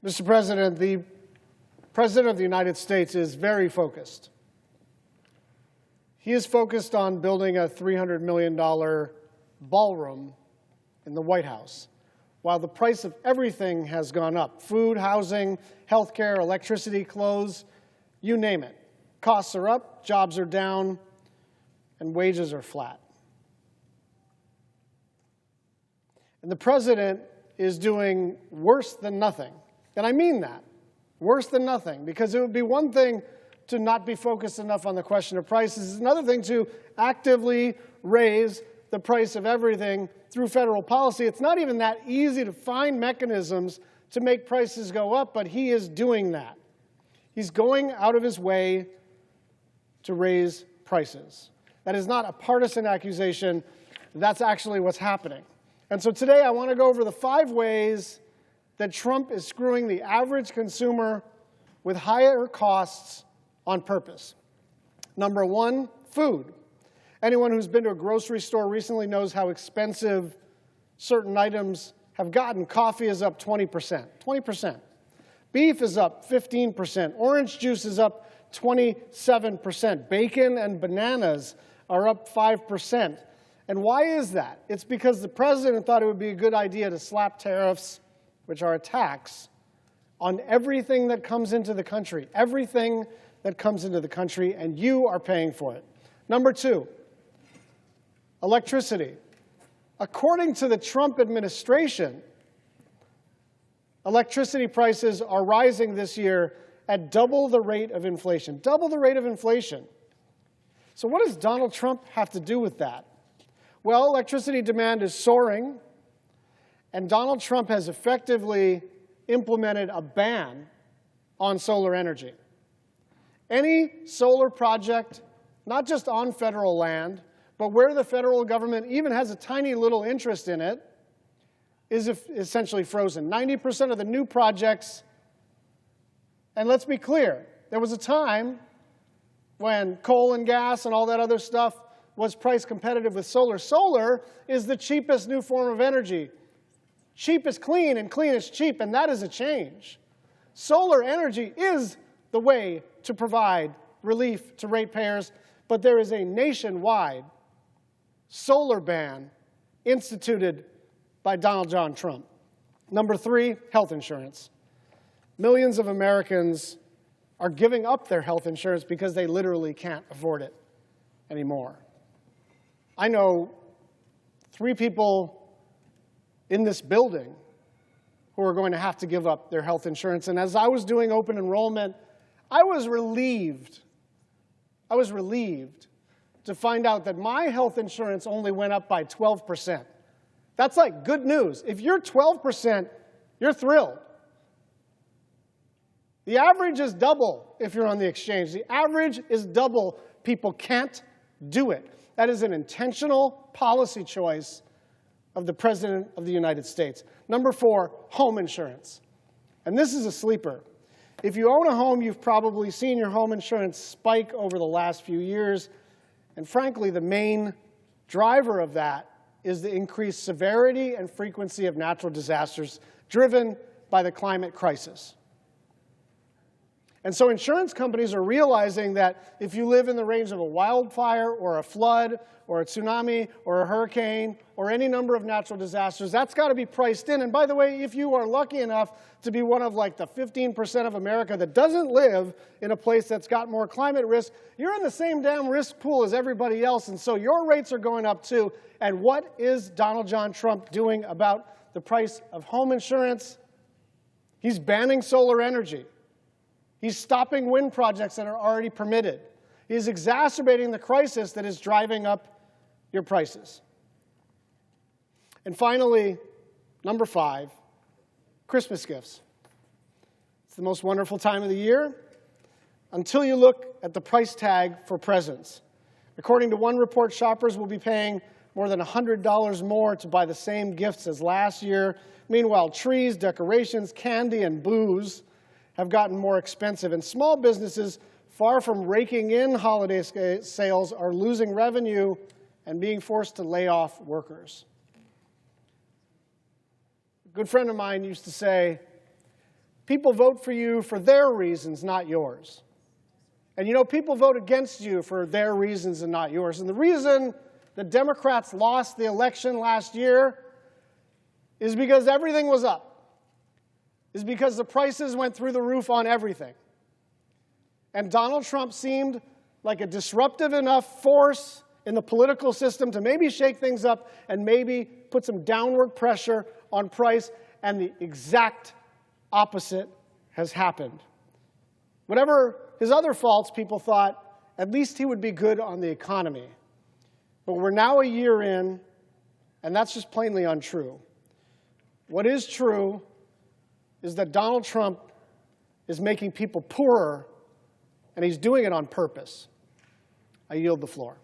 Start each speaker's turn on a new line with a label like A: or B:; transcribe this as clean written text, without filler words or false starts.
A: Mr. President, the President of the United States is very focused. He is focused on building a $300 million ballroom in the White House, while the price of everything has gone up: food, housing, health care, electricity, clothes, you name it. Costs are up, jobs are down, and wages are flat. And the President is doing worse than nothing. And I mean that, worse than nothing, because it would be one thing to not be focused enough on the question of prices. It's another thing to actively raise the price of everything through federal policy. It's not even that easy to find mechanisms to make prices go up, but he is doing that. He's going out of his way to raise prices. That is not a partisan accusation. That's actually what's happening. And so today I want to go over the 5 ways that Trump is screwing the average consumer with higher costs on purpose. Number 1, food. Anyone who's been to a grocery store recently knows how expensive certain items have gotten. Coffee is up 20%. 20%. Beef is up 15%. Orange juice is up 27%. Bacon and bananas are up 5%. And why is that? It's because the President thought it would be a good idea to slap tariffs, which are a tax, on everything that comes into the country. Everything that comes into the country, and you are paying for it. Number 2, electricity. According to the Trump administration, electricity prices are rising this year at double the rate of inflation. Double the rate of inflation. So what does Donald Trump have to do with that? Well, electricity demand is soaring, and Donald Trump has effectively implemented a ban on solar energy. Any solar project, not just on federal land, but where the federal government even has a tiny little interest in it, is essentially frozen. 90% of the new projects, and let's be clear, there was a time when coal and gas and all that other stuff was price competitive with solar. Solar is the cheapest new form of energy. Cheap is clean, and clean is cheap, and that is a change. Solar energy is the way to provide relief to ratepayers, but there is a nationwide solar ban instituted by Donald John Trump. Number 3, health insurance. Millions of Americans are giving up their health insurance because they literally can't afford it anymore. I know 3 people in this building who are going to have to give up their health insurance. And as I was doing open enrollment, I was relieved to find out that my health insurance only went up by 12%. That's like good news. If you're 12%, you're thrilled. The average is double if you're on the exchange. The average is double. People can't do it. That is an intentional policy choice of the President of the United States. Number 4, home insurance. And this is a sleeper. If you own a home, you've probably seen your home insurance spike over the last few years. And frankly, the main driver of that is the increased severity and frequency of natural disasters driven by the climate crisis. And so insurance companies are realizing that if you live in the range of a wildfire or a flood or a tsunami or a hurricane or any number of natural disasters, that's got to be priced in. And by the way, if you are lucky enough to be one of like the 15% of America that doesn't live in a place that's got more climate risk, you're in the same damn risk pool as everybody else. And so your rates are going up too. And what is Donald John Trump doing about the price of home insurance? He's banning solar energy. He's stopping wind projects that are already permitted. He's exacerbating the crisis that is driving up your prices. And finally, number 5, Christmas gifts. It's the most wonderful time of the year until you look at the price tag for presents. According to one report, shoppers will be paying more than $100 more to buy the same gifts as last year. Meanwhile, trees, decorations, candy, and booze have gotten more expensive. And small businesses, far from raking in holiday sales, are losing revenue and being forced to lay off workers. A good friend of mine used to say, people vote for you for their reasons, not yours. And you know, people vote against you for their reasons and not yours. And the reason the Democrats lost the election last year is because everything was up. Is because the prices went through the roof on everything. And Donald Trump seemed like a disruptive enough force in the political system to maybe shake things up and maybe put some downward pressure on price, and the exact opposite has happened. Whatever his other faults, people thought at least he would be good on the economy. But we're now a year in, and that's just plainly untrue. What is true is that Donald Trump is making people poorer, and he's doing it on purpose. I yield the floor.